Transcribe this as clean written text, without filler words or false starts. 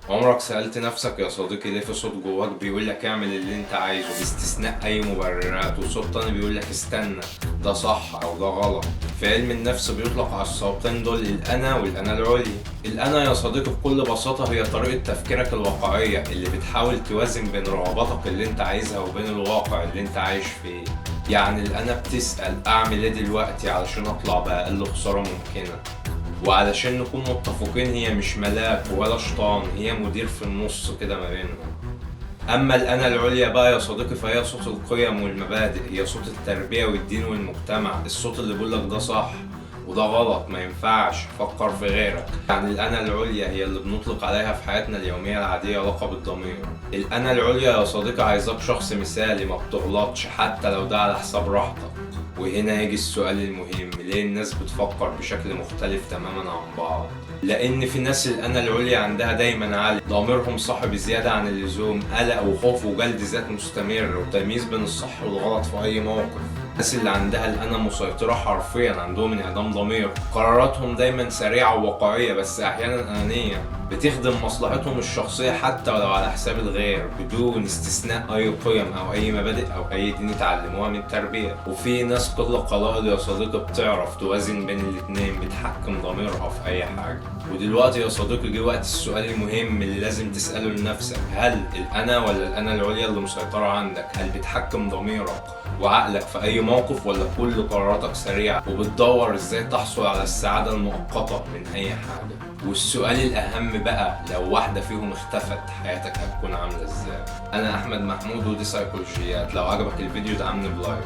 عمرك سألت نفسك يا صديقي ليه في صوت جواك بيقول لك اعمل اللي انت عايزه باستثناء اي مبررات، وصوت تاني بيقول لك استنى ده صح او ده غلط؟ في علم النفس بيطلق على الصوتين دول الانا والانا العليا. الانا يا صديقي بكل بساطة هي طريقة تفكيرك الواقعية اللي بتحاول توازن بين رغباتك اللي انت عايزها وبين الواقع اللي انت عايش فيه. يعني الانا بتسأل اعمل ايه دلوقتي علشان اطلع بأقل خسارة ممكنة. وعلشان نكون متفقين هي مش ملاك ولا شيطان، هي مدير في النص كده ما بينهم. اما الانا العليا بقى يا صديقي فهي صوت القيم والمبادئ، هي صوت التربية والدين والمجتمع، الصوت اللي بيقولك ده صح وده غلط، ما ينفعش، فكر في غيرك. يعني الانا العليا هي اللي بنطلق عليها في حياتنا اليومية العادية لقب الضمير. الانا العليا يا صديقي عايزاك شخص مثالي ما بتغلطش حتى لو ده على حساب راحتك. وهنا يجي السؤال المهم، ليه الناس بتفكر بشكل مختلف تماما عن بعض؟ لأن في ناس الأنا العليا عندها دايما عالي، ضميرهم صاحب زيادة عن اللزوم، قلق وخوف وجلد ذات مستمر وتمييز بين الصح والغلط في أي موقف. الناس اللي عندها الأنا مسيطرة حرفيا عندهم انعدام ضمير، قراراتهم دايما سريعة وواقعية بس أحيانا أنانية، بتخدم مصلحتهم الشخصية حتى ولو على حساب الغير بدون استثناء أي قيم أو أي مبادئ أو أي دين اتعلموها من التربية. وفي ناس كل قلائل يا صديقي بتعرف توازن بين الاتنين، بتحكم ضميرها في أي حاجة. ودلوقتي يا صديقي جه وقت السؤال المهم اللي لازم تسأله لنفسك، هل الأنا ولا الأنا العليا اللي مسيطرة عندك؟ هل بتحكم ضميرك وعقلك في أي موقف، ولا كل قراراتك سريعة وبتدور إزاي تحصل على السعادة المؤقتة من أي حاجة؟ والسؤال الأهم بقى، لو واحدة فيهم اختفت حياتك هتكون عاملة إزاي؟ أنا أحمد محمود ودي سايكولوجيات. لو عجبك الفيديو دعمني بلايك.